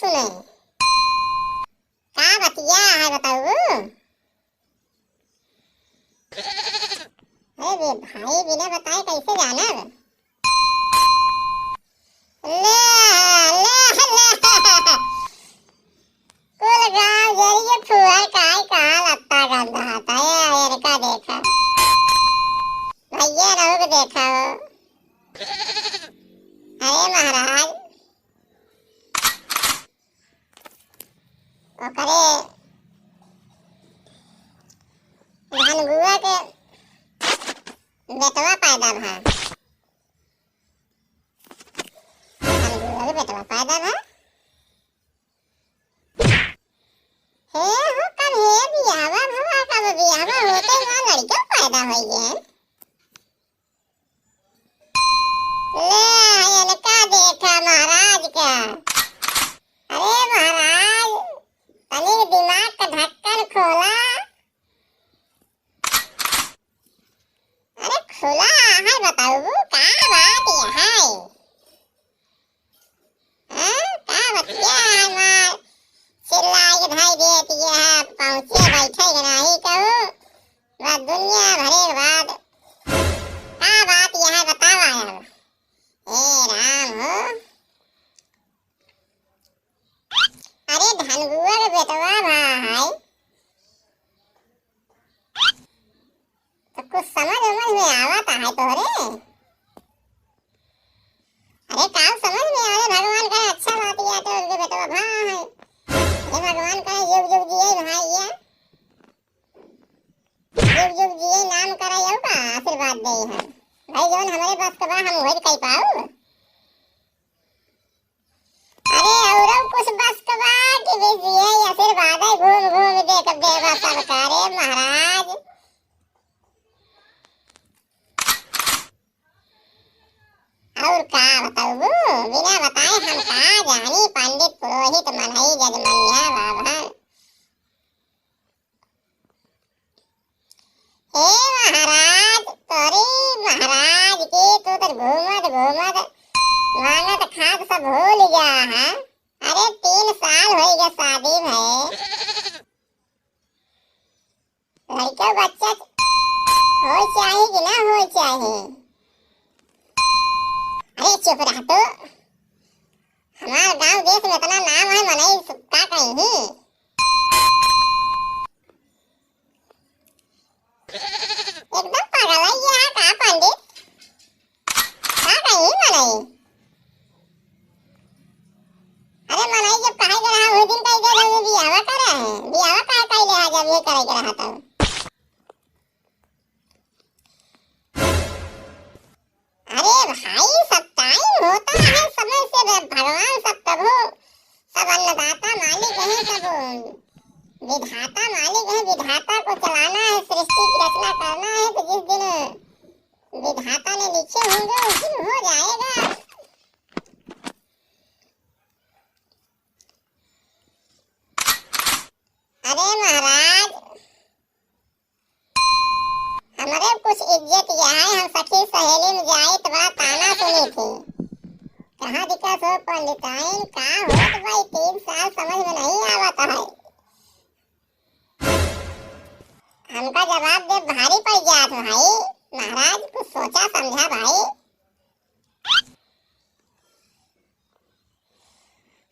सुने का बतिया है बताऊ। अरे भाई बिना बताए कैसे जाना। ले ले ले कुल गांव जरिए फुहर काय कहाँ लगता गंदा था यार का देखा भैया रहो के देखा हो। अरे महाराज ओकरे धनगुआ के बेटवा पैदा भा। धनगुआ के बेटवा पैदा भा। हे हो कब हे बियावा भवा कब बियावा होते वहाँ लड़का पैदा हो गए। ले इनका देखा महाराज का। अरे महाराज तनी दिमाग का ढक्कन खोला। अरे खुला है बताऊ का बात यह है। का बतिया है मार चिल्लाई भाई देती है पहुंचे बैठे नहीं कहूँ वह दुनिया भरे बाद का बात यह बतावा है। हे राम हो। अरे धनगुआ के बेटवा भाई तो कुछ समझ में आवता है तोहरे। अरे काम समझ में आ रहे भगवान का अच्छा बात या तो उनके बेटवा भाई है। हे भगवान का युग युग जिए भाई युग युग जिए नाम करा यो का आशीर्वाद दे है भाई जोन हमारे पास कबा हम वही कह पाऊ। अरे और कुछ बस कबा कि बस ये आशीर्वाद है घूम घूम देख देवा सब करे महाराज। और का बताऊ बिना बताए हम का जानी पंडित पुरोहित मनई जजमनिया बाबा। हे महाराज तोरी महाराज की तू तो घूमत घूमत मांगत खात सब भूल जा है। अरे 3 साल हो गया शादी भय लड़का बच्चा हो चाहिए कि ना हो चाहिए। अरे चुप रह तो हमारे गांव देश में इतना नाम है मनई का कहीं एकदम पागल है ये का पंडित का कहीं मनई। अरे मनई जब कहे के रहा वो दिन कह दे बियावा करा है बियावा का कह ले जब ये करे के रहा था। अरे भाई सब टाइम होता है समय से भगवान सब प्रभु सब अन्नदाता मालिक है सब विधाता मालिक है। विधाता को चलाना है सृष्टि की रचना करना है तो जिस दिन विधाता ने लिखे होंगे उस दिन हो जाएगा। अरे महाराज हमारे कुछ इज्जत यह है हम सखी सहेली में जाए तो बड़ा ताना सुनी थी कहाँ दिखा सो पंडिताइन का होत भाई 3 साल समझ में नहीं आवता है। हमका जवाब दे भारी पड़ गया था भाई महाराज कुछ सोचा समझा भाई।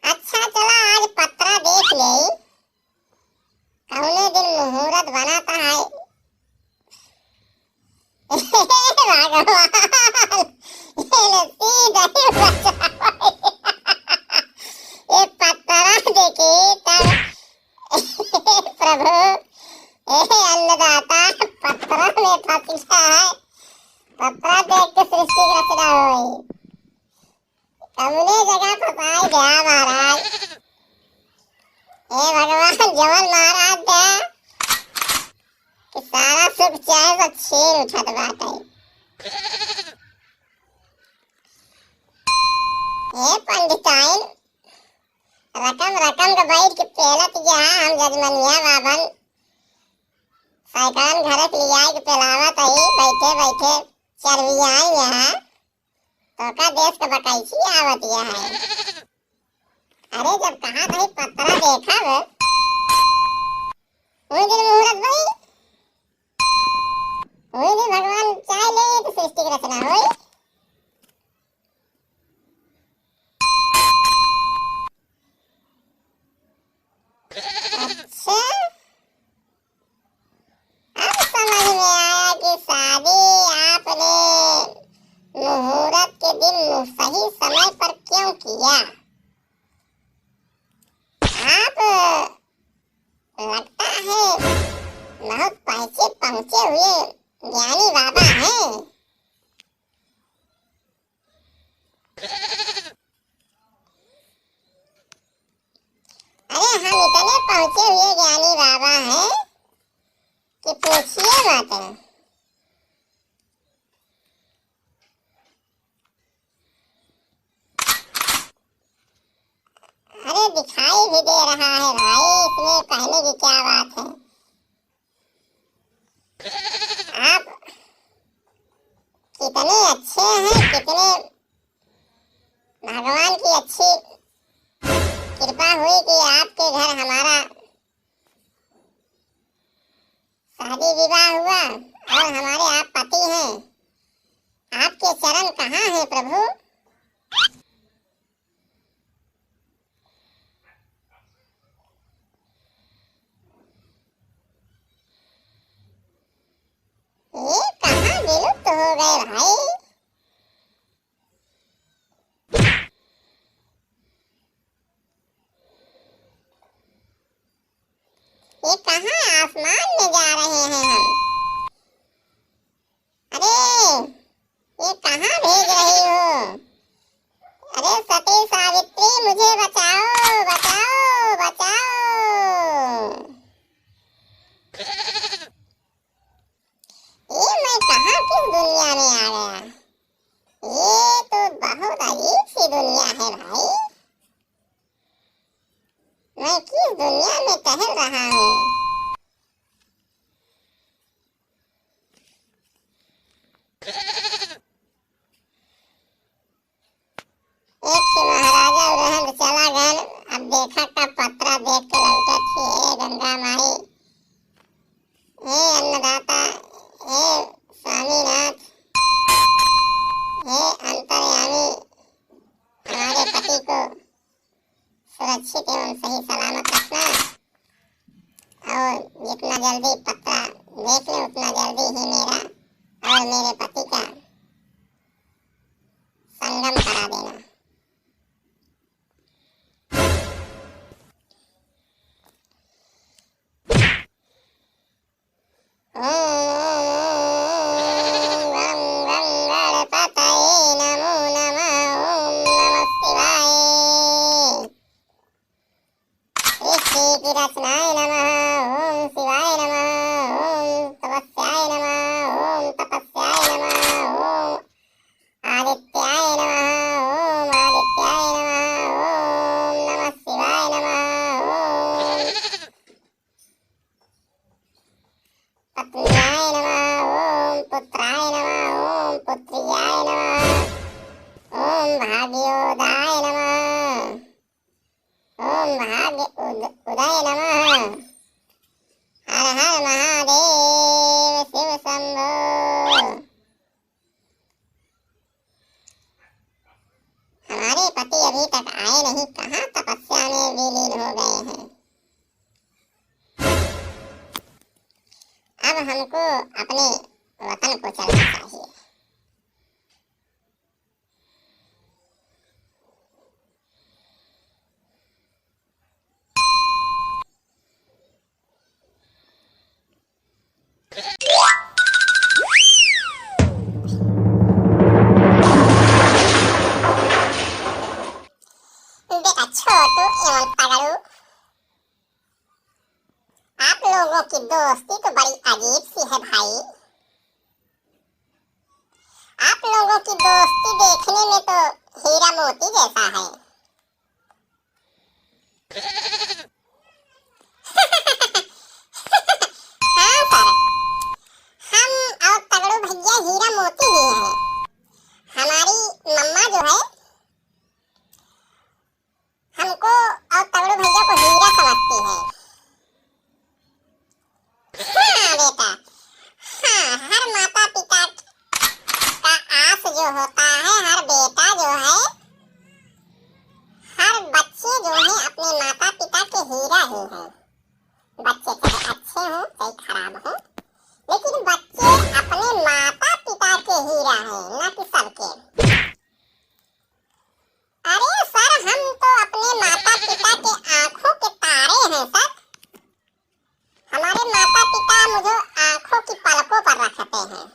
अच्छा चला आज पत्रा देख ले कौने दिन मुहूर्त बनाता है। भगवान ये पत्रा देखे तब प्रभु अन्नदाता पत्रा में फंसा है। पत्रा देख के सृष्टि की रचना हुई कौने जगह फंसाई गया महाराज। हे भगवान जवन महाराज दे कि सारा सुख चाहे तो छीन उठत बात है। हे पंडिताइन रकम रकम का बैठ के पेलत जहाँ हम जजमनिया बाबन साइकान घरत लिया के पेलावत आई बैठे बैठे चरविया यहाँ तो का देश का बकैची आवत है। अरे जब कहा भाई पत्रा देखा वो दिन मुहूर्त भाई वही दिन भगवान चाह ले तो सृष्टि की रचना हुई। अच्छा अब समझ में आया कि शादी आपने मुहूर्त के दिन सही समय पर क्यों किया। आप लगता है बहुत पहुंचे हुए ज्ञानी बाबा हैं। अरे हम इतने पहुंचे हुए ज्ञानी बाबा हैं कि पूछिए मत। अरे दिखाई भी दे रहा है भाई, इसमें कहने की क्या बात है। आप कितने अच्छे हैं, कितने भगवान की अच्छी कृपा हुई कि आपके घर हमारा शादी विवाह हुआ और हमारे आप पति हैं। आपके चरण कहाँ हैं प्रभु। ये कहाँ विलुप्त हो गए भाई। ये कहाँ आसमान में जा रहे हैं हम। अरे ये कहाँ भेज रही हो। अरे सती सावित्री मुझे बचाओ बचाओ बचाओ। ये मैं कहाँ किस दुनिया में आ गया। ये तो बहुत अजीब सी दुनिया है भाई। मैं किस दुनिया में टहल रहा हूँ। एक से महाराजा उड़हन चला गए। अब देखा कब पत्रा देख के लौटा थी। हे गंगा माई, हे अन्नदाता, हे स्वामीनाथ, हे अंतर्यामी, हमारे पति को सुरक्षित एवं सही सलामत रखना और जितना जल्दी पत्रा देख ले उतना जल्दी ही मेरा और मेरे पति का संगम करा देना। रचनाय नमः। ओम शिवाय नमः। ओम तपस्याय नमः। ओम तपस्याय नमः। ओम आदित्याय नमः। ओम आदित्याय नमः। ओम नमः शिवाय नमः। ओम पत्न्याय नमः। ओम पुत्राय नमः। ओम पुत्र्याय नमः। ओम भाग्योदयाय नमः। ओम भाग्य उदय नमः। हर हर महादेव शिव शंभो। हमारे पति अभी तक आए नहीं, कहाँ तपस्या में विलीन हो गए हैं। अब हमको अपने वतन को चलना चाहिए। बेटा छोटू एवं तगड़ू, आप लोगों की दोस्ती तो बड़ी अजीब सी है भाई। आप लोगों की दोस्ती देखने में तो हीरा मोती जैसा है। हाँ सर, हम और तगड़ू भैया हीरा मोती ही हैं। हमारी मम्मा जो है हमको नहीं है। बच्चे चाहे अच्छे हों चाहे खराब हों, लेकिन बच्चे अपने माता पिता के हीरा हैं, न कि सबके। अरे सर, हम तो अपने माता पिता के आंखों के तारे हैं सर। हमारे माता पिता मुझे आंखों की पलकों पर रखते हैं।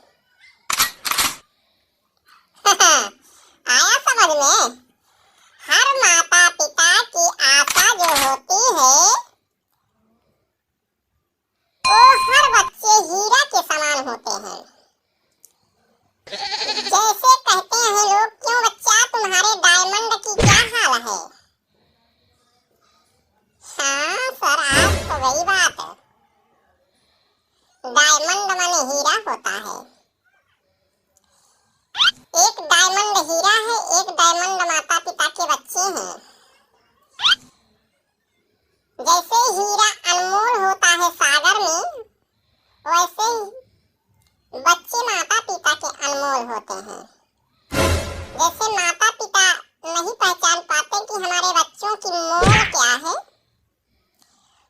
आया समझ में? हर माता पिता की आशा जो होती है, वो हर बच्चे हीरा के समान होते हैं। जैसे कहते हैं लोग, क्यों बच्चा तुम्हारे डायमंड की क्या हाल है? हाँ सर, आज तो वही बात है। डायमंड माने हीरा होता है। एक डायमंड हीरा है, एक डायमंड माता पिता के बच्चे हैं। जैसे हीरा अनमोल होता है सागर में, वैसे ही बच्चे माता पिता के अनमोल होते हैं। जैसे माता पिता नहीं पहचान पाते कि हमारे बच्चों की मोल क्या है,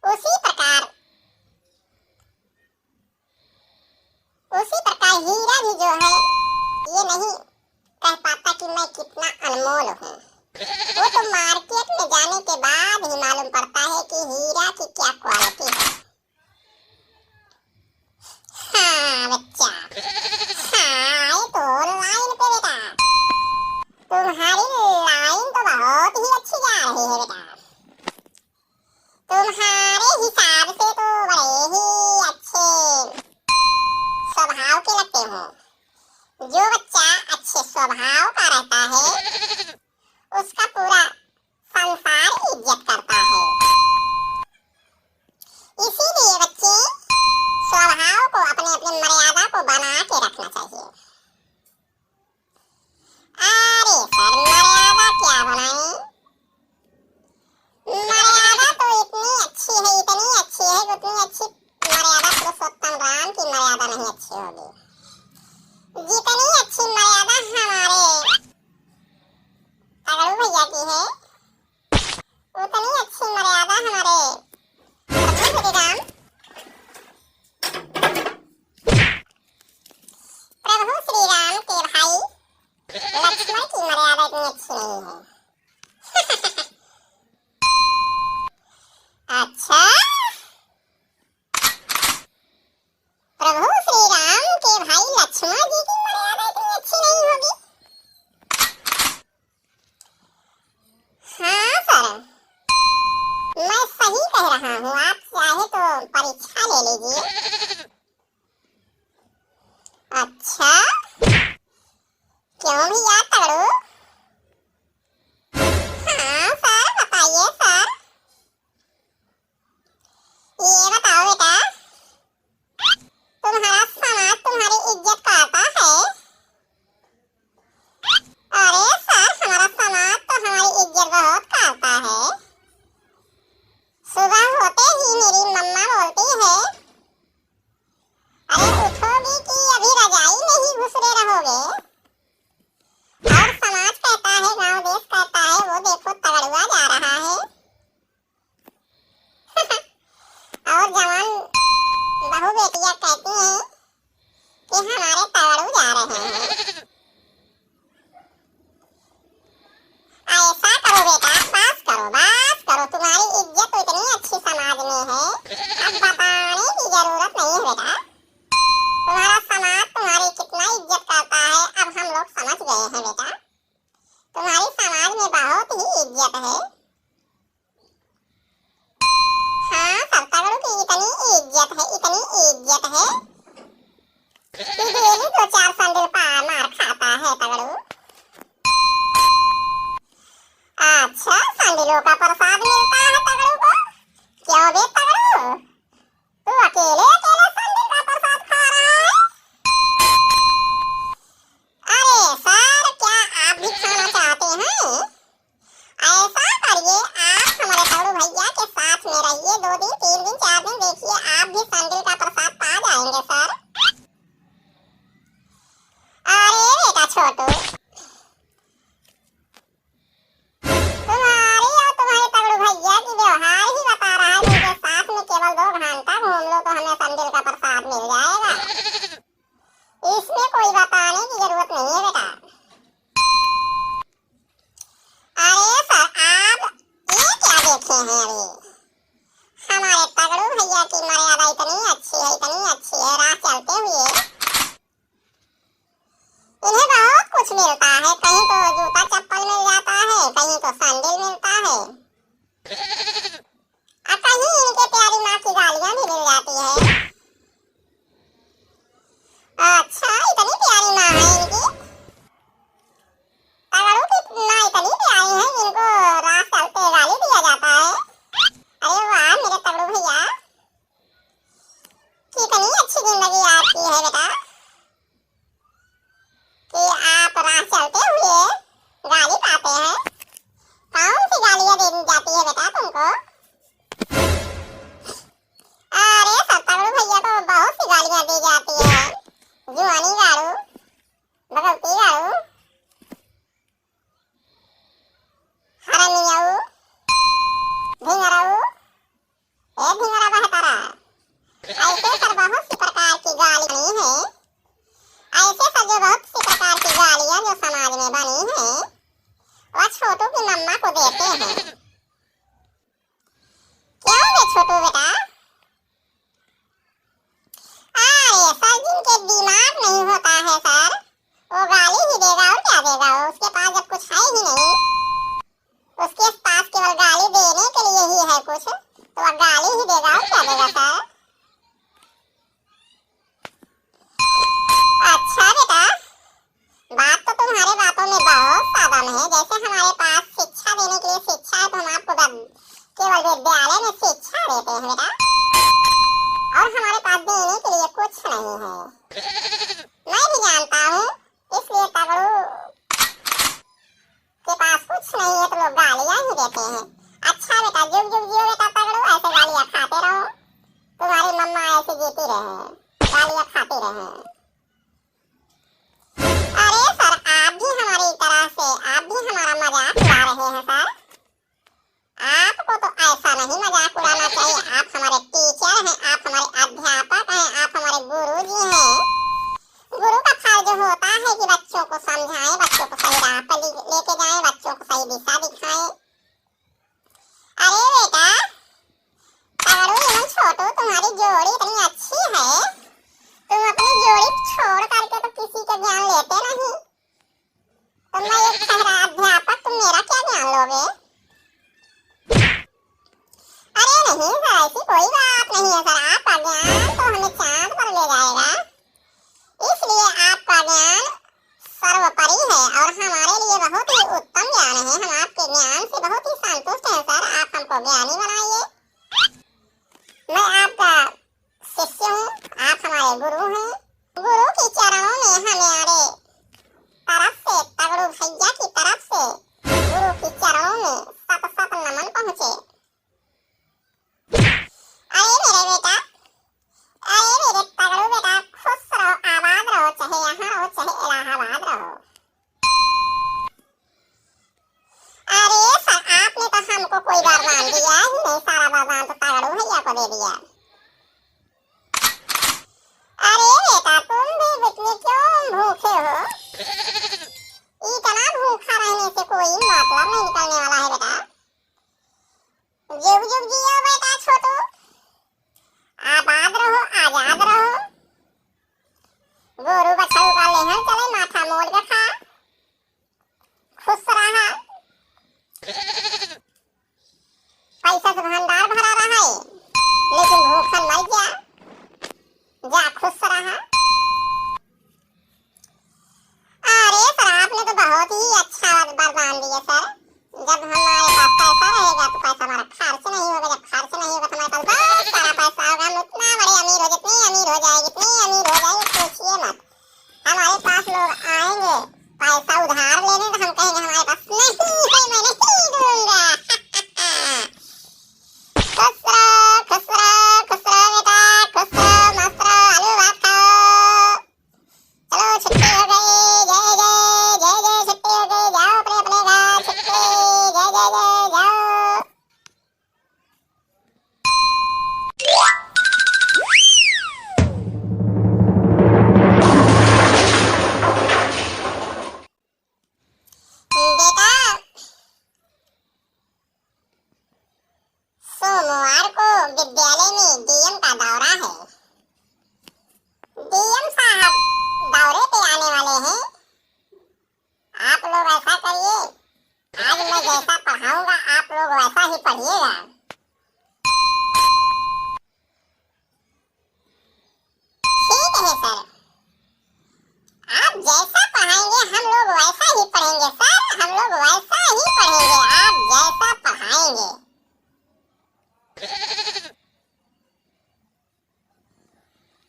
उसी प्रकार हीरा भी जो है, ये नहीं कह पाता कि मैं कितना अनमोल हूँ। वो तो मार्केट में जाने के बाद ही मालूम पड़ता है कि हीरा की क्या क्वालिटी है। हाँ बच्चा, हाँ ये तो लाइन पे बेटा, तुम्हारी लाइन तो बहुत ही अच्छी जा रही है बेटा। तुम्हारे हिसाब से तो बड़े ही अच्छे स्वभाव के लगते हो। जो बच्चा अच्छे स्वभाव का रहता है, उसका पूरा संसार इज्जत करता है। इसीलिए बच्चे स्वभाव को, अपने अपने मर्यादा को बना के रखना चाहिए। अरे सर, मर्यादा क्या बनाए? मर्यादा तो इतनी अच्छी है, इतनी अच्छी है, उतनी अच्छी मर्यादा पुरुषोत्तम राम की मर्यादा नहीं अच्छी होगी। जितनी अच्छी मर्यादा हमारे तगड़ू भैया की है, उतनी अच्छी मर्यादा हमारे प्रभु श्री राम के भाई लक्ष्मण की मर्यादा इतनी अच्छी नहीं है। अच्छा, प्रभु श्री राम के भाई लक्ष्मण जी की मर्यादा इतनी अच्छी नहीं होगी? हाँ सर, मैं सही कह रहा हूँ। आप चाहे तो परीक्षा ले लीजिए। अच्छा, क्यों भैया तगड़ू? हाँ सर, बताइए सर। ये बताओ बेटा, तुम्हारा समाज तुम्हारी इज्जत करता है? अरे सर, हमारा समाज तो हमारी इज्जत बहुत करता है। सुबह होते ही मेरी मम्मा बोलती है, अरे उठोगी कि अभी रजाई में ही घुसरे रहोगे? और समाज कहता है, गांव देश कहता है, वो देखो तगड़ुआ जा रहा है। और जवान बहू बेटियां कहती हैं कि हमारे तगड़ू जा रहे हैं। ऐसा करो बेटा, बस करो, तुम्हारी इज्जत तो इतनी अच्छी समाज में है, अब बताने की जरूरत नहीं है बेटा। तुम्हारा समाज तुम्हारी कितना इज्जत करता है, अब हम लोग समझ गए हैं बेटा। तुम्हारी समाज में बहुत ही इज्जत है। हाँ सब तगड़ू की इतनी इज्जत है, इतनी इज्जत है कि डेली 2-4 संदिल मार खाता है तगड़ू। अच्छा, संदिलों का प्रसाद मिलता है तगड़ू को? क्यों बे तगड़ू, तू अकेले अकेले संदिल का प्रसाद खा रहा है? अरे सर, क्या आप भी खाना चाहते हैं? ऐसा करिए, आप हमारे तगड़ू भैया के साथ में रहिए, 2 दिन 3 दिन 4 दिन, देखिए आप भी संदिल का प्रसाद पा जाएंगे सर। अरे बेटा छोटू, तुम्हारी और तुम्हारे तगड़ू भैया तो सैंडल मिलता है और कहीं इनके प्यारी माँ की गालियां भी मिल जाती है। अच्छा इतनी प्यारी माँ है इनकी, तगड़ू की माँ इतनी प्यारी है जिनको रात चलते गाली दिया जाता है। अरे वाह मेरे तगड़ू भैया, कितनी अच्छी जिंदगी आपकी है बेटा कि आप राह चलते हुए गाली पाते हैं। कौन सी गालियां दे दी जाती है बेटा तुमको? अरे सत्तागुरु भैया को बहुत सी गालियां दी जाती है, जुआनी गाड़ू, भगवती गाड़ू, हरनियाऊ, भिंगराऊ, ए भिंगरा बहतारा, ऐसे सर बहुत सी प्रकार की गालियां हैं। ऐसे सर जो बहुत सी प्रकार की गालियां जो समाज में बनी हैं वह छोटू की मम्मा को देते हैं। क्यों बे छोटू बेटा? अरे सर जिनके दिमाग नहीं होता है सर वो गाली ही देगा और क्या देगा, उसके पास जब कुछ है ही नहीं, उसके पास केवल गाली देने के लिए ही है कुछ, तो वह गाली ही देगा और क्या देगा सर। अच्छा बेटा, बात तो तुम्हारे बातों में बहुत सादम है। जैसे हमारे पास शिक्षा देने के लिए शिक्षा है तो हम आपको केवल विद्यालय में शिक्षा देते हैं बेटा, और हमारे पास देने के लिए कुछ नहीं है। मैं भी जानता हूँ, इसलिए तगड़ू के पास कुछ नहीं है तो लोग गालियां ही देते हैं। अच्छा बेटा, जुग जुग जियो बेटा तगड़ू, ऐसे गालियां खाते रहो, तुम्हारी मम्मा ऐसे जीती रहे, गालियां खाती रहे। अरे सर आप भी हमारी तरह से, आप भी हमारा मजाक उड़ा रहे हैं सर। आपको तो ऐसा नहीं मजाक उड़ाना चाहिए, आप हमारे टीचर हैं, आप हमारे अध्यापक हैं, आप हमारे गुरुजी हैं। गुरु का फर्ज होता है कि बच्चों को समझाएं, बच्चों को सही राह पर लेके जाएं, बच्चों को सही दिशा दिखाएं। अरे बेटा तगड़ू एवं छोटू, तुम्हारी जोड़ी इतनी अच्छी है, तुम अपनी जोड़ी छोड़ करके तो किसी का ज्ञान लेते नहीं। तो मैं एक ठहरा अध्यापक, तुम मेरा क्या ज्ञान लोगे? अरे नहीं सर, ऐसी कोई बात नहीं है सर, आपका ज्ञान तो हमें चांद पर ले जाएगा, इसलिए आपका ज्ञान सर्वोपरि है और हमारे लिए बहुत ही उत्तम ज्ञान है। हम आपके ज्ञान से बहुत ही संतुष्ट हैं सर, आप हमको ज्ञानी बनाइए। मैं आपका शिष्य हूँ, आप हमारे गुरु हैं। गुरु के चरणों में हमारे तरफ से, तगड़ू भैया की तरफ से गुरु के चरणों में सत सत नमन पहुँचे। अरे मेरे बेटा, अरे मेरे तगड़ू बेटा, खुश रहो, आबाद रहो, चाहे यहाँ रहो चाहे इलाहाबाद रहो। अरे सर आपने तो हमको कोई वरदान दिया ही नहीं, सारा वरदान तो तगड़ू भैया को दे दिया। अरे बेटा तुम भी इतने क्यों भूखे हो? इतना भूखा रहने से कोई मतलब नहीं निकलने वाला है बेटा। जुग जुग जियो बेटा छोटू, आबाद रहो, आजाद रहो। गोरू बछड़ू का लेहन चले, माथा मोड़ के खा, खुश रहा, पैसा से भंडार भरा रहा है, लेकिन भूखन मर गया, जा खुश रहा। अरे सर आपने तो बहुत ही अच्छा वरदान दिया सर। जब हमारे पास पैसा रहेगा तो पैसा हमारा खर्च नहीं होगा, जब खर्च नहीं होगा तो हमारे पास बहुत सारा पैसा होगा, हम इतना बड़े अमीर हो, जितने अमीर हो जाएगी इतनी अमीर हो जाएगी पूछिए मत। हमारे पास लोग आएंगे पैसा उधार लेने तो हम कहेंगे हमारे पास नहीं है, मैं नहीं दूंगा। खुश रहो, खुश रहो, खुश रहो बेटा, खुश रहो, मस्त रहो, आलू भात खाओ। चलो छुट्टी हो गई, जय जय जय जय, छुट्टी हो गई, जाओ अपने अपने घर, छुट्टी, जय जय जय, जाओ। लोग वैसा ही पढ़िएगा। ठीक है सर, आप जैसा पढ़ाएंगे हम लोग वैसा ही पढ़ेंगे सर, हम लोग वैसा ही पढ़ेंगे, आप जैसा पढ़ाएंगे।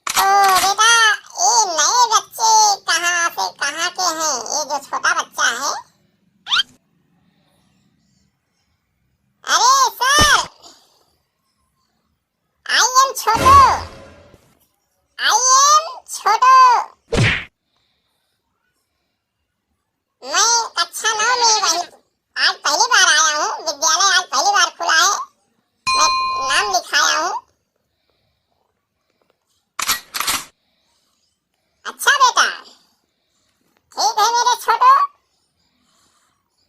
तो बेटा ये नए बच्चे कहाँ से कहाँ के हैं? ये जो छोटा बच्चा है, अरे sir I am Chhotu, I am Chhotu, मैं कक्षा 9 में वही आज पहली बार आया हूँ, विद्यालय आज पहली बार खुला है, मैं नाम लिखाया हूँ। अच्छा बेटा, ठीक है मेरे छोटू,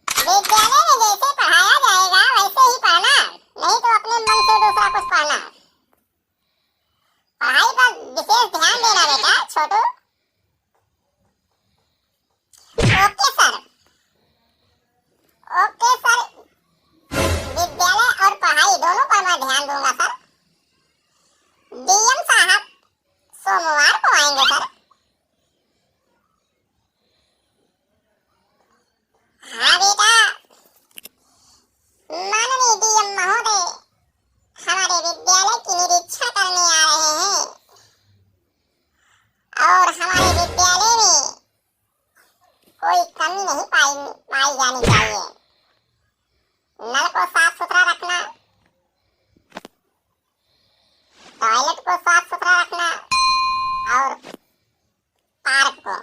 विद्यालय में जैसे पढ़ाया जाएगा वैसे ही पढ़ना, नहीं तो अपने मन से दूसरा कुछ पढ़ना। पढ़ाई पर विशेष ध्यान देना बेटा छोटू। ओके सर, ओके सर, विद्यालय और पढ़ाई दोनों पर मैं ध्यान दूंगा सर। डीएम साहब सोमवार को आएंगे सर। हाँ बेटा, माननीय डीएम महोदय हमारे विद्यालय की निरीक्षण करने आ रहे हैं और हमारे विद्यालय में कोई कमी नहीं पाई जानी चाहिए। नल को साफ सुथरा रखना, टॉयलेट को साफ सुथरा रखना और पार्क को,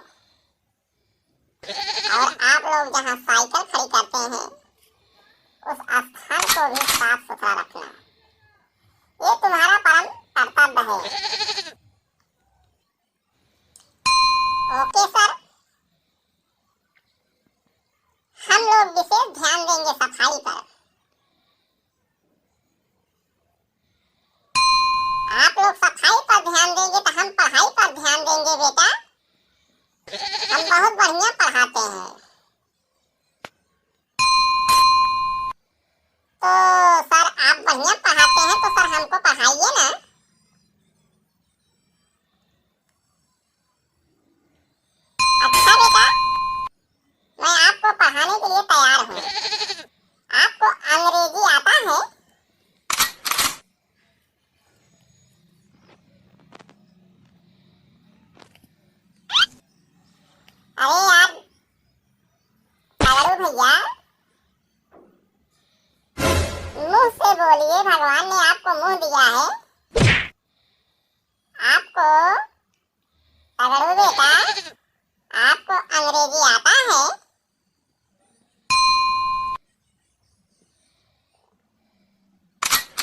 और आप लोग जहाँ साइकिल खड़ी करते हैं उस स्थान को भी साफ सुथरा रखना, ये तुम्हारा परम कर्तव्य है। ओके सर, हम लोग विशेष ध्यान देंगे सफाई पर। आप लोग सफाई पर ध्यान देंगे तो हम पढ़ाई पर ध्यान देंगे बेटा, हम बहुत बढ़िया पढ़ाते हैं। तो सर आप बढ़िया पढ़ाते हैं तो सर हमको पढ़ाइए ना। अच्छा बेटा, मैं आपको पढ़ाने के लिए तैयार हूँ। आपको अंग्रेजी आता है? अरे यार तगड़ू भैया, मुंह से बोलिए, भगवान ने आपको मुंह दिया है। आपको तगड़ू बेटा, आपको अंग्रेजी आता है?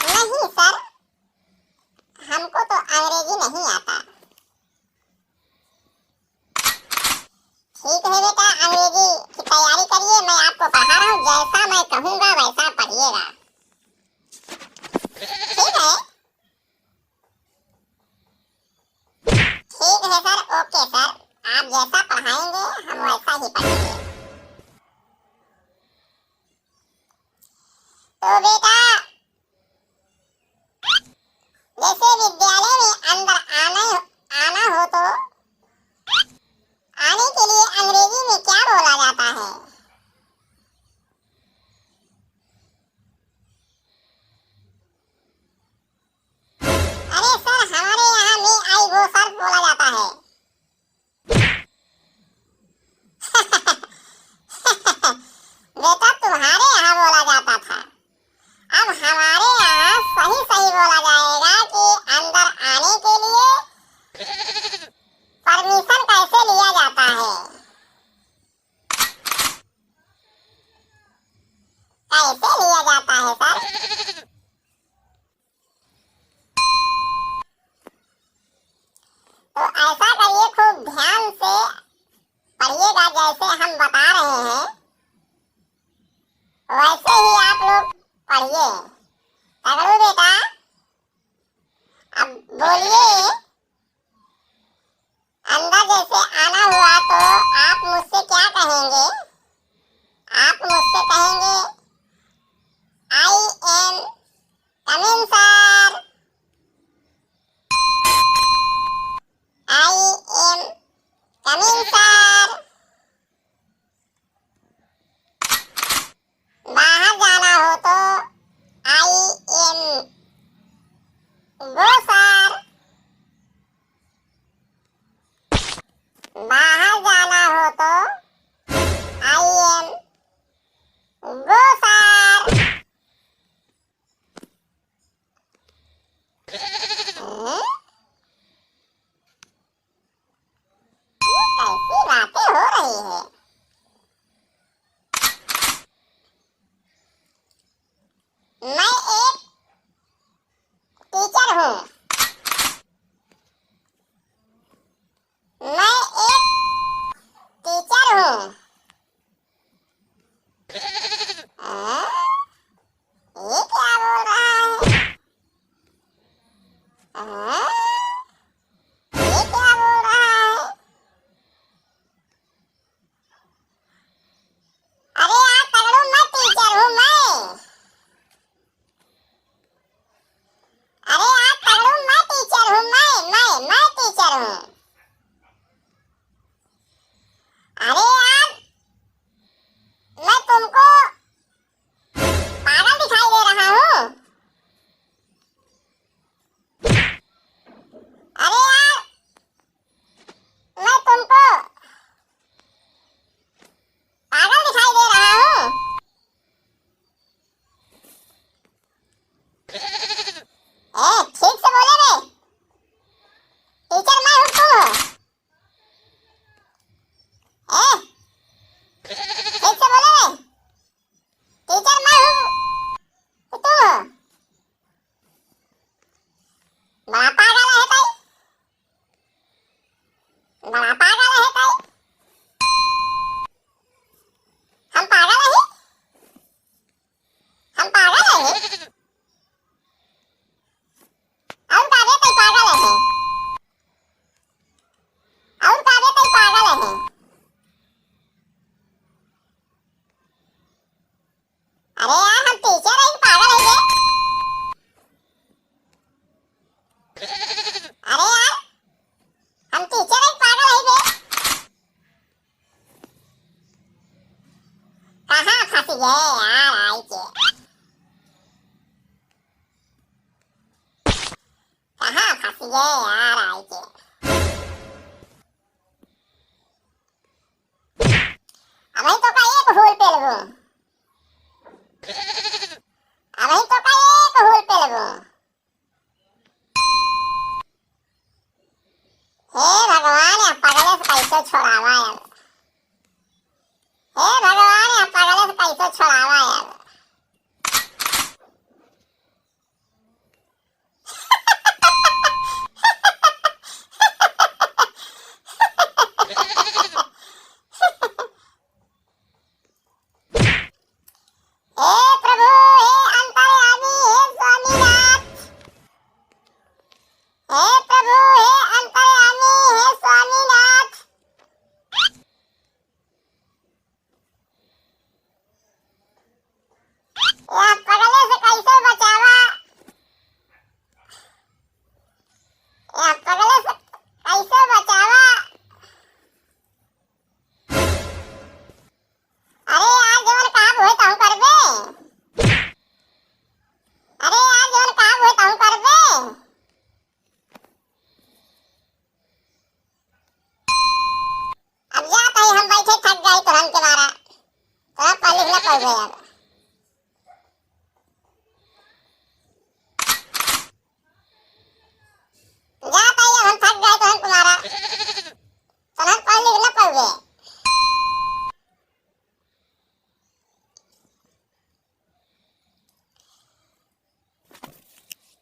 नहीं सर, हमको तो अंग्रेजी नहीं आता। ठीक है बेटा, अंग्रेजी की तैयारी करिए, मैं आपको पढ़ा रहा हूँ, जैसा मैं कहूँगा वैसा पढ़िएगा। ठीक है? ठीक है सर, ओके सर, आप जैसा पढ़ाएंगे हम वैसा ही पढ़ेंगे। तो बेटा जैसे विद्यालय में अंदर आना हो तो आने के लिए अंग्रेजी में क्या बोला जाता है? अरे सर हमारे यहाँ में आई वो सर बोला जाता है। बेटा तुम्हारे यहाँ बोला जाता था, अब हमारे यहाँ सही सही बोला जाएगा कि अंदर आने के लिए परमिशन कैसे लिया जाता है। कैसे लिया जाता है सर? तो ऐसा करिए, खूब ध्यान से पढ़िएगा, जैसे हम बता रहे हैं वैसे ही आप लोग पढ़िए। तगड़ू बेटा, अब बोलिए, अंदर जैसे आना हुआ तो आप मुझसे क्या कहेंगे? आप मुझसे कहेंगे आई मैं एक टीचर हूँ। मैं एक टीचर हूँ। हाँ? ये क्या बोल रहा है? हाँ? ये क्या बोल रहा है? अरे यार तगड़ू, मैं टीचर हूँ मैं। अरे यार तगड़ू, मैं टीचर हूँ मैं टीचर हूँ। अरे यार मैं तुमको पागल दिखाई दे रहा हूँ? अरे यार मैं तुमको पागल दिखाई दे रहा हूँ? ठीक से बोले रे। टीचर मैं हूँ, तुम हो? ठीक से बोले रे। टीचर मैं हूँ कि तुम हो? बड़ा पागल है कोई। बड़ा पागल है कोई। हम पागल है? हम पागल है? और काबे कोई पागल है? और काबे कोई पागल है? अरे यार हम टीचर है कि पागल है ये? अरे यार हम टीचर है कि पागल है ये? कहाँ फंस गए यार आई के? कहाँ फंस गए यार आई के? अभी तो का एक होल पे लगो। अभी तो का एक होल पे लगो। हे भगवान या पगले से कैसे छोड़ावा यार? हे भगवान या पगले से कैसे छोड़ावा यार? हे प्रभु, हे अंतर्यामी, हे स्वामीनाथ। हे प्रभु, हे अंतर्यामी, हे स्वामीनाथ। या पगले से कैसे बचावा? या पगले से कैसे बचावा? अरे यार जवन काम होए तहु करबे। अरे यार जवन काम होए तहु करबे। अब जा कहीं हम बैठे थक गए तुरंत के मारा। तुरंत पढ़ लिखना पड़ गया यार। जा कहीं हम थक गए तुरंत तुम्हारा। तुरंत पढ़ लिखना पड़ गया।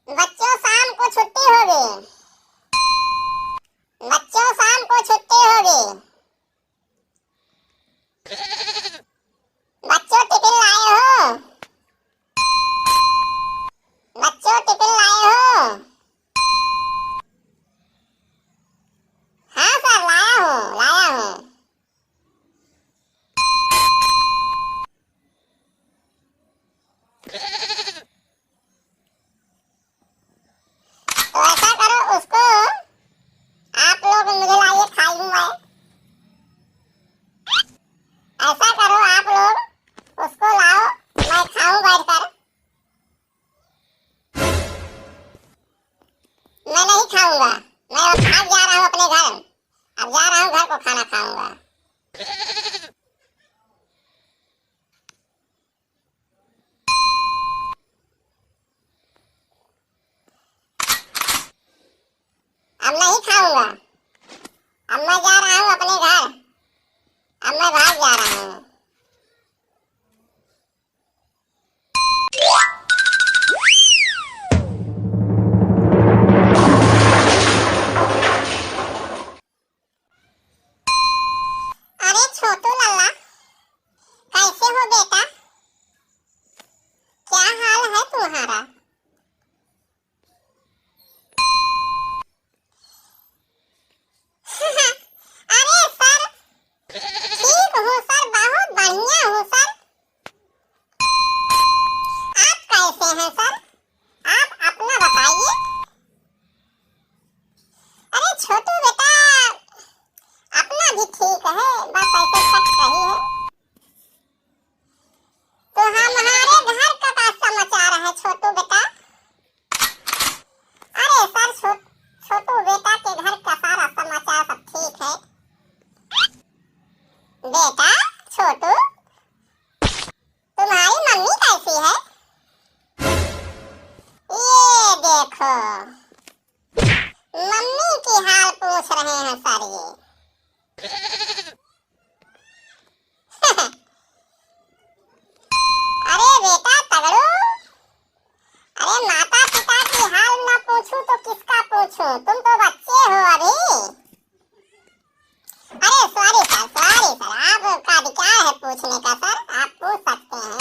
बच्चों शाम को छुट्टी होगी। बच्चों शाम को छुट्टी होगी। बच्चों टिफिन लाए हो? बच्चों टिफिन लाए हो? हाँ सर लाया हूँ लाया हूँ। तो ऐसा करो उसको आप लोग मुझे लाइए खाई हूँ मैं। ऐसा करो आप लोग उसको लाओ मैं खाऊं बैठकर। मैं नहीं खाऊंगा। मैं अब भाग जा रहा हूँ अपने घर। अब जा रहा हूँ घर को खाना खाऊंगा। अब नहीं खाऊंगा। अब मैं जा रहा हूँ अपने घर। अब मैं भाग जा रहा हूँ। रहे हैं सर? आप अपना बताइए। अरे छोटू बेटा, अपना भी ठीक है, बस ऐसे कट रही है। तो हमारे घर का समाचार है छोटू बेटा? अरे सर, छोटू बेटा के घर का सारा समाचार सब ठीक है। बेटा छोटू, तुम्हारी मम्मी कैसी है? ये देखो, मम्मी की हाल पूछ रहे हैं सर ये। अरे बेटा तगड़ू, अरे माता पिता की हाल ना पूछूं तो किसका पूछूं? तुम तो बच्चे हो अभी। अरे सॉरी सर, आपका अधिकार है पूछने का सर, आप पूछ सकते हैं।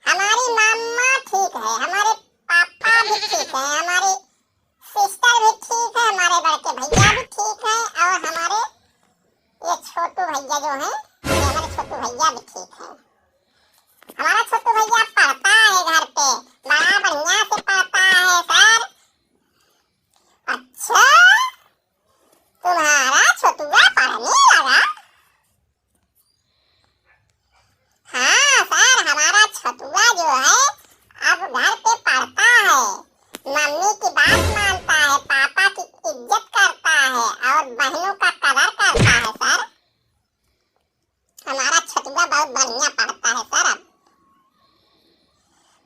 हमारी मम्मा ठीक है, हमारे पापा भी ठीक है, हमारी सिस्टर भी ठीक है, हमारे बड़के भैया भी ठीक है, और हमारे ये छोटू भैया जो हैं, ये हमारे छोटू भैया भी ठीक है। हमारा छोटू भैया पढ़ता है घर पे, बड़ा बढ़िया से पढ़ता है सर। अच्छा, तुम्हारा छोटुआ पढ़ने लगा? हाँ सर, हमारा छोटुआ जो है अब घर पे पढ़ता है, मम्मी की बात मानता है, पापा की इज्जत करता है और बहनों का कदर करता है सर। हमारा छोटुआ बहुत बढ़िया पढ़ता है सर अब।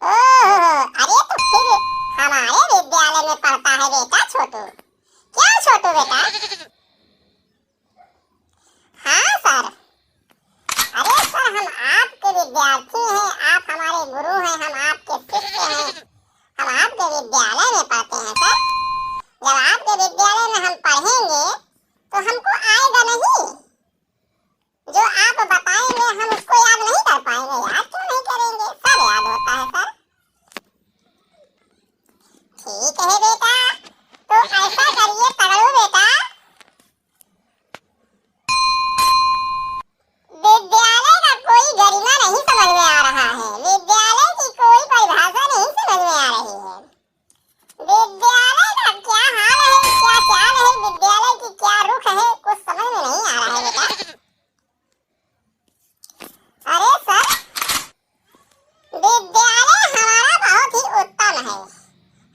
ओह, अरे तो फिर हमारे विद्यालय में पढ़ता है बेटा छोटू? क्या छोटू बेटा? हाँ सर। अरे सर, हम आपके विद्यार्थी हैं, आप हमारे गुरु हैं, हम आपके शिष्य हैं, हम आपके विद्यालय में पढ़ते हैं सर। जब आपके विद्यालय में हम पढ़ेंगे तो हमको आएगा नहीं, जो आप बताएंगे हम उसको याद नहीं कर पाएंगे। याद क्यों नहीं करेंगे? सब याद होता है सर। ठीक है बेटा, तो ऐसा करिए तगड़ू बेटा, विद्यालय का कोई गरिमा नहीं समझ में आ रहा है, विद्यालय की कोई परिभाषा नहीं समझ में आ रही है। विद्यालय का क्या हाल है, क्या चाल है, विद्यालय की क्या रुख है, कुछ समझ में नहीं आ रहा है बेटा। अरे सर, विद्यालय हमारा बहुत ही उत्तम है,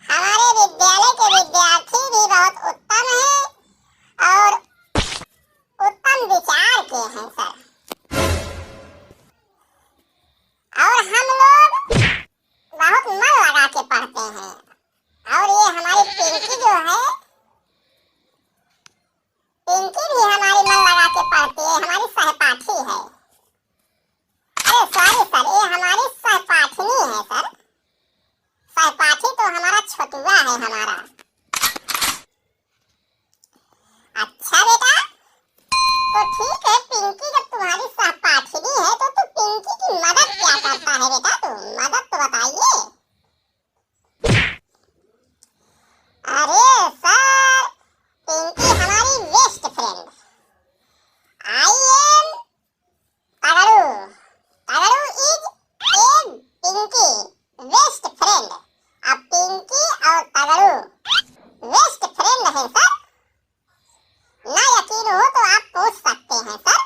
हमारे विद्यालय के विद्यार्थी भी बहुत उत्तम हैं और उत्तम विचार के हैं सर। और हम लोग बहुत मन लगा के पढ़ते हैं, और ये हमारी पिंकी जो है, पिंकी भी हमारी मन लगा के पढ़ती है, हमारी सहपाठी है। अरे सॉरी सर, ये हमारी सहपाठिनी है सर। सहपाठी तो हमारा छोटुआ है हमारा। अच्छा बेटा, तो ठीक है, पिंकी जब तुम्हारी सहपाठिनी है तो पिंकी की मदद क्या करता है बेटा? तू मदद तो बताइए। अरे सर, पिंकी हमारी best friend, I am Tagdu, Tagdu is a Pinky best friend. अब पिंकी और तगड़ू बेस्ट फ्रेंड है सर। ना यकीन हो तो आप पूछ सकते हैं सर।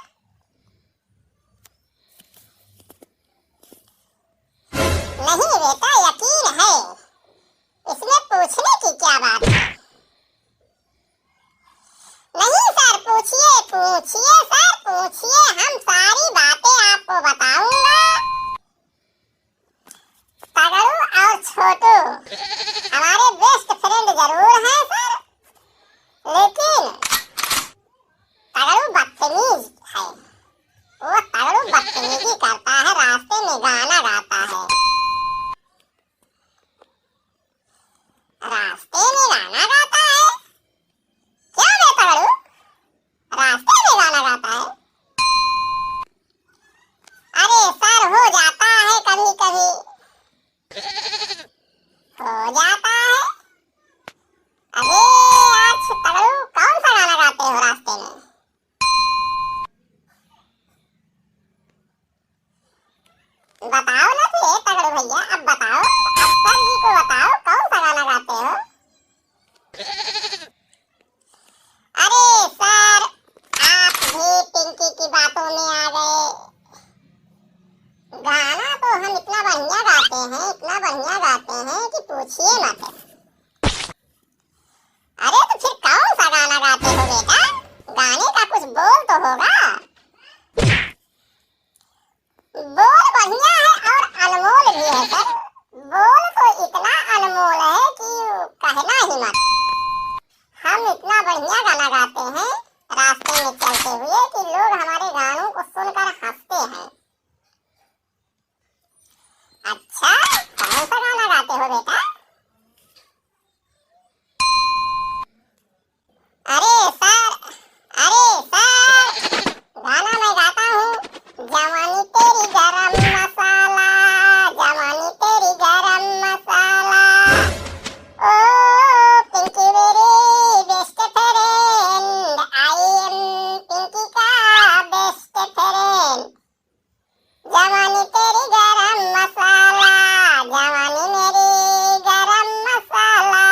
नहीं बेटा, यकीन है, इसमें पूछने की क्या बात है? नहीं सर, पूछिए पूछिए सर, पूछिए, हम सारी बातें आपको बताऊंगा। तगड़ू और छोटू हमारे बेस्ट फ्रेंड जरूर हैं सर, लेकिन तगड़ू बदतमीज है। वो तगड़ू बदतमीजी करता है, रास्ते में गाना गाता है, रास्ते में गाना गाता है। क्यों बे तगड़ू, रास्ते में गाना गाता है? अरे सर, हो जाता है कभी कभी, हो जाता है। अरे आज तगड़ू कौन सा गाना गाते हो रास्ते में? बताओ ना फिर तगड़ू भैया, अब बताओ, अब सर जी को बताओ कौन सा गाना गाते हो? अरे सर, आप भी पिंकी की बातों में आ गए। गाना तो हम इतना बढ़िया गाते हैं, इतना बढ़िया गाते हैं कि पूछिए मत। अरे तो फिर कौन सा गाना गाते हो बेटा? गाने का कुछ बोल तो होगा। बोल बढ़िया है और अनमोल भी है सर। बोल तो इतना अनमोल है कि कहना ही मत। हम इतना बढ़िया गाना गाते हैं रास्ते में चलते हुए कि लोग हमारे गानों को सुनकर हंसते हैं। अच्छा, कौन सा गाना गाते हो बेटा? अरे सर, गाना मैं गाता हूँ, जवानी तेरी गरम मसाला, जवानी तेरी गरम मसाला। ओ पिंकी मेरी best friend, I am Pinky का बेस्ट फ्रेंड। जवानी तेरी गरम मसाला, जवानी मेरी गरम मसाला,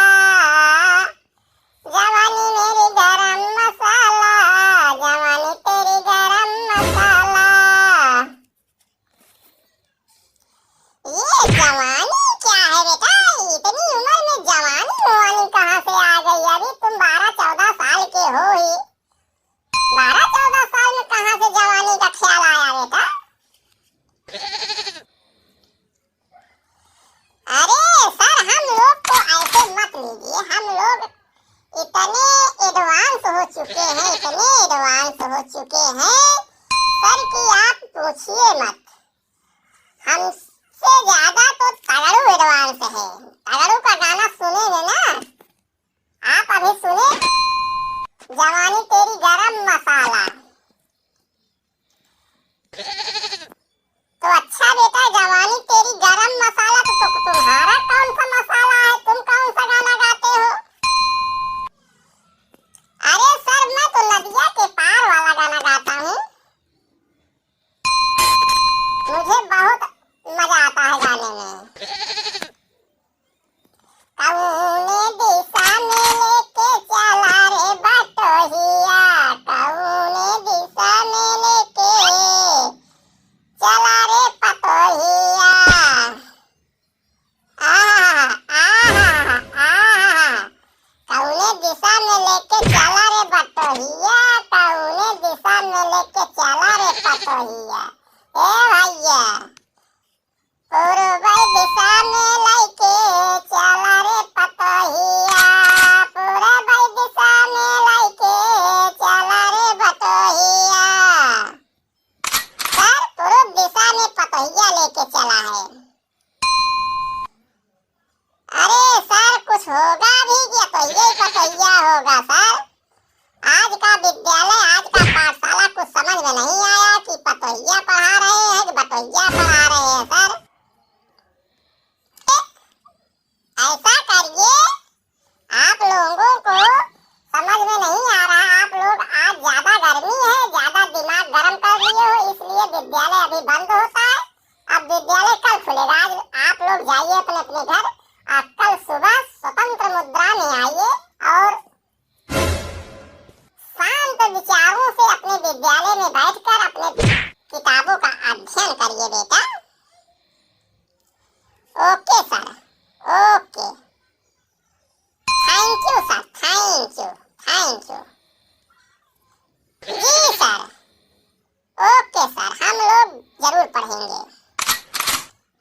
जवानी मेरी गरम मसाला, जवानी तेरी गरम मसाला। ये जवानी क्या है बेटा? इतनी उम्र में जवानी हुआनी कहाँ से आ गई? अभी तुम 12-14 साल के हो ही। 12-14 साल में कहाँ से जवानी का ख्याल आया बेटा? अरे सर, हम लोग को ऐसे मत लीजिए। हम लोग इतने एडवांस हो चुके हैं, इतने एडवांस हो चुके हैं सर कि आप पूछिए मत। हमसे ज्यादा तो तगड़ू एडवांस है। तगड़ू का गाना सुनेंगे ना आप? अभी सुने, जवानी तेरी गरम मसाला। तो अच्छा बेटा, जवानी तेरी गरम मसाला तो तुम्हारा कौन सा मसाला है? तुम कौन सा गाना गाते हो? अरे सर, मैं तो नदिया के पार वाला गाना गाता हूँ। मुझे बहुत मजा आता है गाने में। कौने दिशा में लेके चला रे बटोहिया, कौने दिशा में लेके चला रे पतोहिया। आहा आहा आहा, कौने दिशा में लेके चला रे बटोहिया, कौने दिशा में लेके चला रे पतोहिया। ए भैया, पूर्व दिशा में लेके चला रे पतोहिया, पूर्व दिशा में लेके चला रे बटोहिया। सर, पूर्व दिशा में पतोहिया लेके चला है। अरे सर, कुछ होगा भी क्या? तो ये पतोहिया होगा सर। आज का विद्यालय, आज का पाठशाला कुछ समझ में नहीं आया कि पतोहिया पढ़ा रहे हैं कि बटोहिया पढ़ा रहे हैं सर। ऐसा करिए, आप लोगों को समझ में नहीं आ रहा। आप लोग, आज ज्यादा गर्मी है, ज्यादा दिमाग गर्म कर लिए हो, इसलिए विद्यालय अभी बंद होता है। अब विद्यालय कल खुलेगा। आज आप लोग जाइए अपने अपने घर। कल सुबह स्वतंत्र मुद्रा में आइए और शांत विचारों से अपने विद्यालय में बैठकर अपने किताबों का अध्ययन करिए बेटा। Okay sir, okay. Thank you sir, thank you, thank you. जी सर, ओके सर, हम लोग जरूर पढ़ेंगे।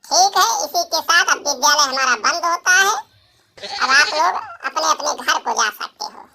ठीक है, इसी के साथ अब विद्यालय हमारा बंद होता है। अब आप लोग अपने अपने घर को जा सकते हो।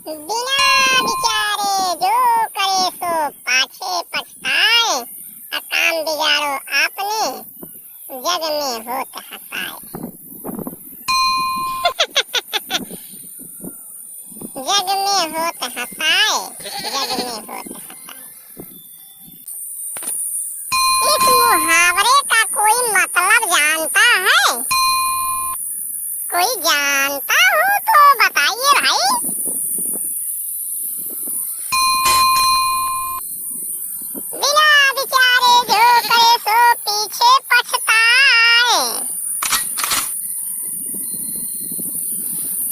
बिना विचारे जो करे सो पाछे पछताए, काम बिगाड़ो आपने जग में होत हसाए। जग में होत हसाए, जग में होत हसाए। इस मुहावरे का कोई मतलब जानता है? कोई जानता हो तो बताइए भाई। बिना विचारे जो करे सो पीछे पछताए,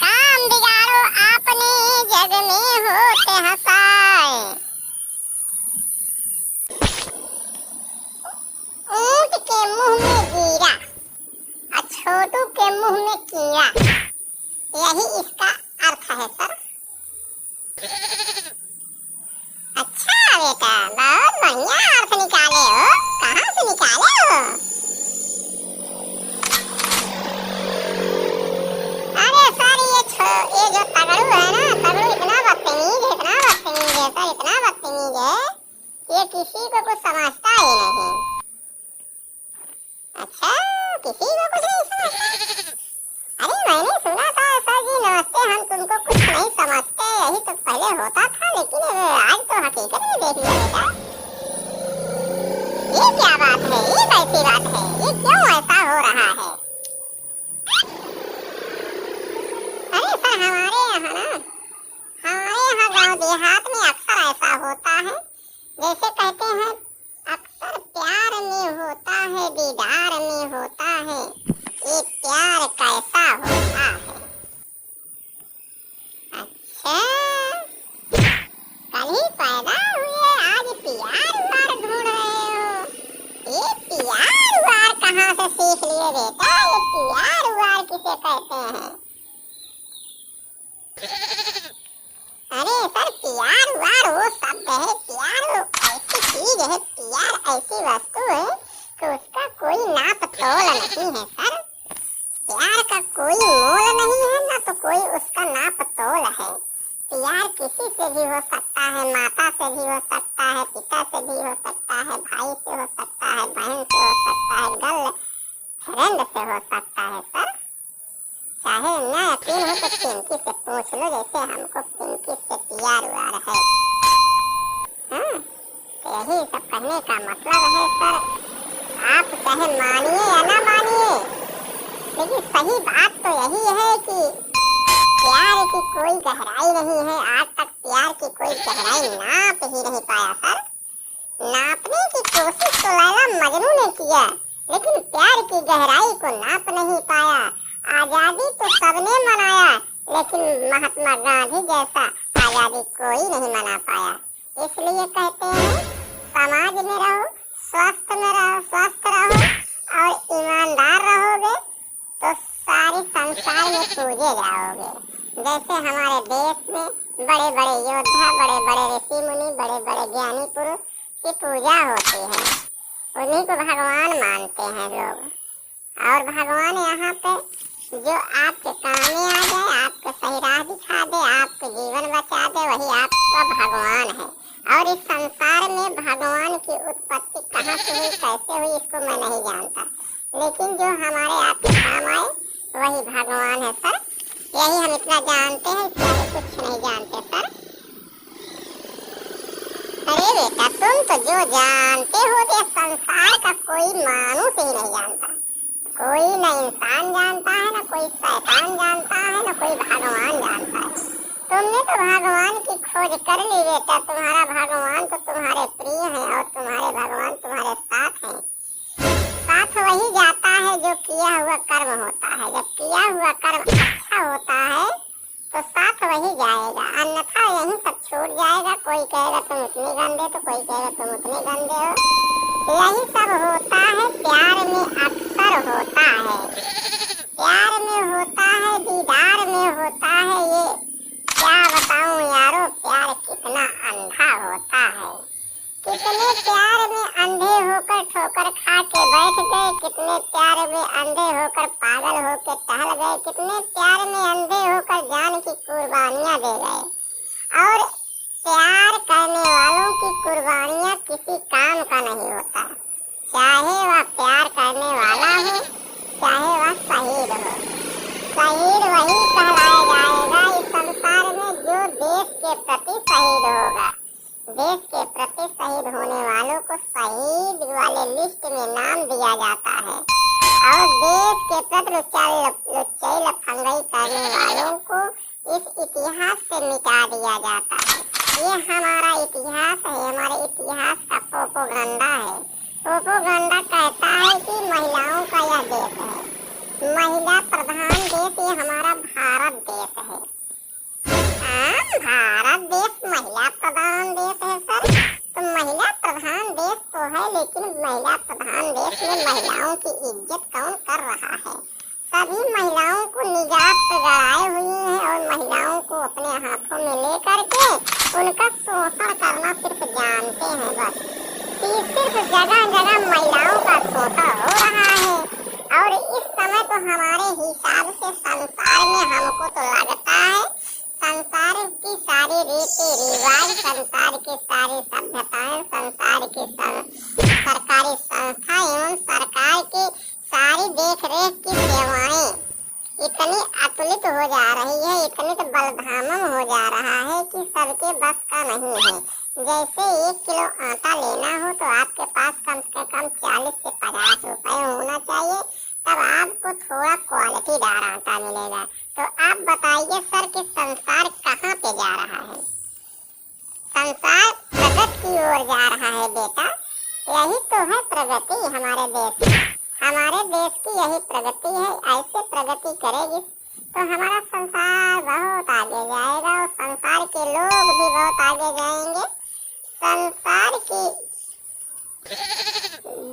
काम बिगाड़ो आपने जग में होते हंसाए। ऊंट के मुंह में जीरा और छोटू के मुंह में कीड़ा, यही इसका अर्थ है सर। अच्छा बेटा, बहुत बढ़िया अर्थ निकाले हो। कहाँ से निकाले हो? अरे सर ये जो तगड़ू है ना, तगड़ू इतना बदतमीज है सर, इतना बदतमीज है कि ये किसी को कुछ समझता ही नहीं। अच्छा, किसी को कुछ नहीं समझता? अरे मैंने सुना था सर जी, नमस्ते, हम तुमको कुछ नहीं समझते, यही तो पहले होता था, लेकिन आज तो हकीकत में देख लिया बेटा। ये क्या बात है? ये कैसी बात है? ये क्यों ऐसा हो रहा है? अरे सर हमारे यहाँ गांव देहात में अक्सर ऐसा होता है। जैसे कहते हैं, अक्सर प्यार में होता है दीदार में होता है, ये प्यार कैसा होता है? अच्छा, कल ही पैदा हुए, आज प्यार वार ढूंढ रहे हो। ये प्यार वार कहाँ से सीख लिए बेटा? ये प्यार वार किसे कहते हैं? अरे सर, प्यार वार वो शब्द है, प्यार वो ऐसी चीज है, प्यार ऐसी वस्तु है कि उसका कोई नाप तोल नहीं है सर। प्यार का कोई मोल नहीं है, ना तो कोई उसका नाप तोल है। प्यार किसी से भी हो सकता है, माता से भी हो सकता है, पिता से भी हो सकता है, भाई से हो सकता है, बहन से हो सकता है, गर्लफ्रेंड से हो सकता है सर। चाहे न यकीन हो तो पिंकी से पूछ लो, जैसे हमको पिंकी से प्यार वार है। हाँ, तो यही सब कहने का मतलब है सर। आप चाहे मानिए या ना मानिए, लेकिन सही बात तो यही है कि प्यार की कोई गहराई नहीं है। आज तक प्यार की कोई गहराई नाप ही नहीं पाया सर। नापने की कोशिश तो लैला मजनू ने किया, लेकिन प्यार की गहराई को नाप नहीं पाया। आजादी तो सबने मनाया, लेकिन महात्मा गांधी जैसा आजादी कोई नहीं मना पाया। इसलिए कहते हैं समाज में रहो, स्वस्थ रहो और ईमानदार रहोगे तो सारे संसार में पूजे जाओगे। जैसे हमारे देश में बड़े बड़े योद्धा, बड़े बड़े ऋषि मुनि, बड़े बड़े ज्ञानी पुरुष की पूजा होती है, उन्हीं को भगवान मानते हैं लोग। और भगवान यहाँ पे जो आपके काम में आ जाए, आपको सही राह दिखा दे, आपको जीवन बचा दे, वही आपका भगवान है। और इस संसार में भगवान की उत्पत्ति कहाँ से हुई, कैसे हुई, इसको मैं नहीं जानता, लेकिन जो हमारे आपके काम आए वही भगवान है सर। यही हम इतना जानते हैं, इससे आगे कुछ नहीं जानते सर। अरे बेटा, तुम तो जो जानते हो ये संसार का कोई मानुष ही नहीं जानता। कोई न इंसान जानता है, न कोई शैतान जानता है, न कोई भगवान जानता है। तुमने तो भगवान की खोज कर ली बेटा। तुम्हारा भगवान तो तुम्हारे प्रिय है और तुम्हारे भगवान तुम्हारे साथ हैं। साथ वही जाता है जो किया हुआ कर्म होता है। जब किया हुआ कर्म अच्छा होता है तो साथ वही जाएगा, अन्यथा यही सब छूट जाएगा। कोई कहेगा तुम उतने गंदे, तो कोई कहेगा तुम उतने गंदे हो। यही सब होता है, प्यार में अक्सर होता है। प्यार में होता है, दीदार में होता है। ये क्या बताऊं यारो, प्यार कितना अंधा होता है। कितने प्यार में अंधे होकर ठोकर खा के बैठ गए, कितने प्यार में अंधे होकर पागल होकर टहल गए, कितने प्यार में अंधे होकर जान की कुर्बानियां दे गए। और प्यार करने वालों की कुर्बानियां किसी काम का नहीं होता, चाहे वह प्यार करने वाला हो, चाहे वह शहीद हो। शहीद वही कहलाया जाएगा इस संसार में जो देश के प्रति शहीद होगा। देश के प्रति शहीद होने वालों को शहीद वाले लिस्ट में नाम दिया जाता है, और देश के प्रति लुच्चाई लफंगाई करने वालों को इस इतिहास से मिटा दिया जाता है। ये हमारा इतिहास है, हमारे इतिहास का प्रोपोगंडा है। प्रोपोगंडा कहता है कि महिलाओं का यह देश है, महिला प्रधान देश ये हमारा भारत देश है। भारत देश महिला प्रधान देश है सर। तो महिला प्रधान देश तो है, लेकिन महिला प्रधान देश में महिलाओं की इज्जत कौन कर रहा है? सभी महिलाओं को निजात पे गड़ाए हुए हैं और महिलाओं को अपने हाथों में लेकर के उनका शोषण करना सिर्फ जानते हैं बस। सिर्फ जगह जगह महिलाओं का शोषण हो रहा है। और इस समय तो हमारे हिसाब से संसार में हमको तो लगता है संसार की सारी रीति रिवाज, संसार की सारी सभ्यताएं, संसार की सरकारी संस्था एवं सरकार की सारी देख रेख की सेवाएं इतनी अतुलित हो जा रही है, इतनी तो बलधामम हो जा रहा है कि सबके बस का नहीं है। जैसे 1 किलो आटा लेना हो तो आपके पास कम से कम 40 से 50 रुपए होना चाहिए, तब आपको थोड़ा क्वालिटीदार आटा मिलेगा। तो आप बताइए सर कि संसार कहाँ पे जा रहा है? संसार प्रगति की ओर जा रहा है बेटा। यही तो है प्रगति हमारे देश की। हमारे देश की यही प्रगति है। ऐसे प्रगति करेगी तो हमारा संसार बहुत आगे जाएगा और संसार के लोग भी बहुत आगे जाएंगे। संसार की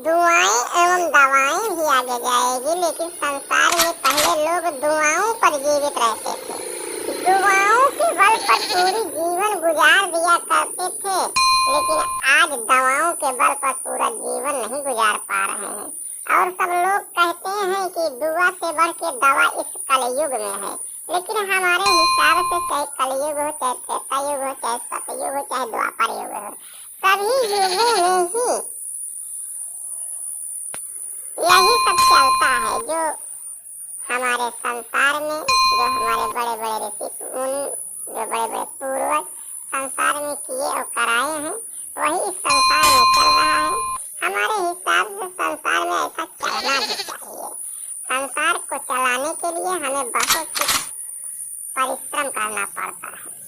दुआएं एवं दवाएं भी आगे जाएगी, लेकिन संसार में पहले लोग दुआओं पर जीवित रहते थे। दुआओं के बल पर पूरी जीवन गुजार दिया करते थे, लेकिन आज दवाओं के बल पर पूरा जीवन नहीं गुजार पा रहे हैं। और सब लोग कहते हैं कि दुआ से बढ़ के दवा इस कलयुग में है, लेकिन हमारे हिसाब से चाहे कलयुग हो, चाहे त्रेता युग हो, चाहे सतयुग हो, चाहे द्वापर युग हो, सभी युगों में ही यही सब चलता है। जो हमारे संसार में, जो हमारे बड़े बड़े ऋषि मुनि, जो बड़े बड़े पूर्वज संसार में किए और कराए हैं, वही इस संसार में चल रहा है। हमारे हिसाब से संसार में ऐसा चलना भी चाहिए। संसार को चलाने के लिए हमें बहुत परिश्रम करना पड़ता है।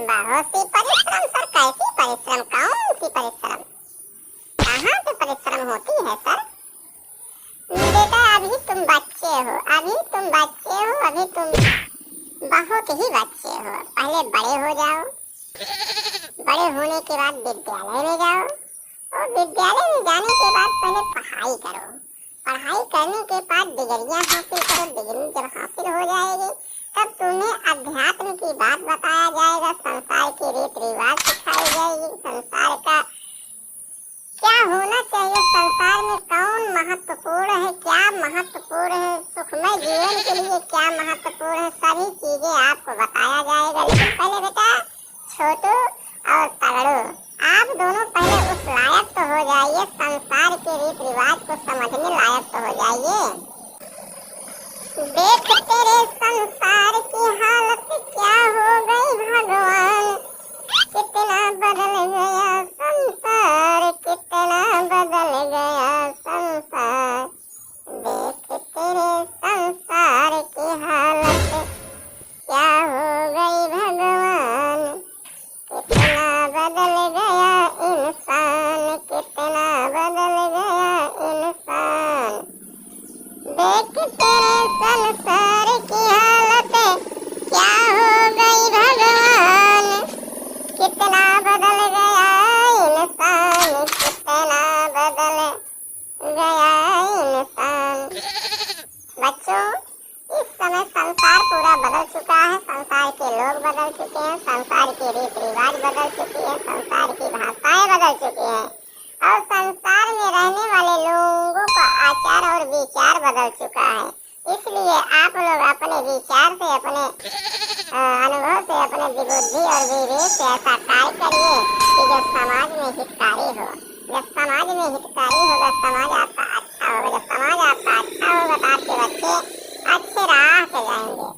बहुत सी परिश्रम सर। कैसी परिश्रम? कौन सी परिश्रम? कहाँ से परिश्रम होती है सर? बेटा अभी तुम बच्चे हो, अभी तुम बहुत ही बच्चे हो, पहले बड़े हो जाओ। बड़े होने के बाद विद्यालय में जाओ और विद्यालय में जाने के बाद पहले पढ़ाई करो। पढ़ाई करने के बाद डिग्रियां हासिल करो। डिग्री जब हासिल हो जाएगी तब तुम्हें अध्यात्म की बात बताया जाएगा, संसार के रीत रिवाज सिखाई जाएगी, संसार का क्या होना चाहिए, संसार में कौन महत्वपूर्ण है, क्या महत्वपूर्ण है, सुखमय जीवन के लिए क्या महत्वपूर्ण है, सभी चीजें आपको बताया जाएगा। लेकिन पहले बेटा छोटू और तगड़ू, आप दोनों पहले उस लायक तो हो जाइए, संसार के रीत रिवाज को समझने लायक तो हो जाइए। देख तेरे संसार की हालत क्या हो गई भगवान, कितना बदल गया संसार, कितना बदल गया संसार। देख तेरे संसार की हालत क्या हो गई भगवान, कितना बदल गया इंसान, कितना बदल गया इंसान। देख तेरे संसार की हालत क्या हो गई भगवान, कितना बदल गया इंसान, कितना बदल गया इंसान। बच्चों, इस समय संसार पूरा बदल चुका है, संसार के लोग बदल चुके हैं, संसार के रीत रिवाज बदल चुकी है, संसार की भाषाएं बदल चुकी हैं और संसार में रहने वाले लोगों का आचार और विचार बदल चुका है। इसलिए आप लोग अपने विचार से, अपने अनुभव से, अपने बुद्धि और विवेक से ऐसा कार्य करिए कि जो समाज में हितकारी हो। जब समाज में हितकारी होगा, समाज आपका अच्छा होगा। जब समाज आपका अच्छा होगा तो आपके बच्चे अच्छे राह पे जाएंगे,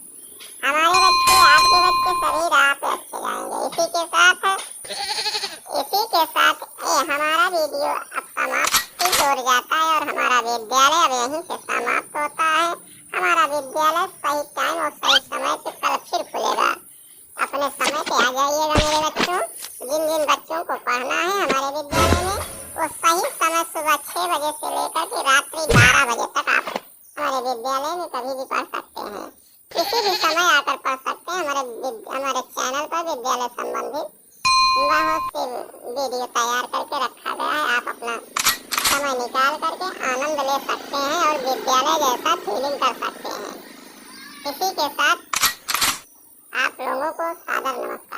हमारे बच्चे, आपके बच्चे सभी राह पे अच्छे जाएंगे। इसी के साथ हमारा वीडियो अब समाप्ति की ओर जाता है और हमारा विद्यालय अब यहीं से समाप्त होता है। हमारा विद्यालय सही टाइम और सही समय पे कल फिर खुलेगा। अपने समय पे आ जाइएगा मेरे बच्चों। जिन जिन बच्चों को पढ़ना है हमारे विद्यालय में, वो सही समय सुबह 6 बजे से लेकर के रात्रि 12 बजे तक आप हमारे विद्यालय में कभी भी पढ़ सकते हैं। किसी भी समय आकर पढ़ सकते हैं। हमारे चैनल पर विद्यालय संबंधित बहुत से वीडियो तैयार करके रखा गया है। आप अपना समय निकाल करके आनंद ले सकते हैं और विद्यालय जैसा फीलिंग कर सकते हैं। इसी के साथ आप लोगों को सादर नमस्कार।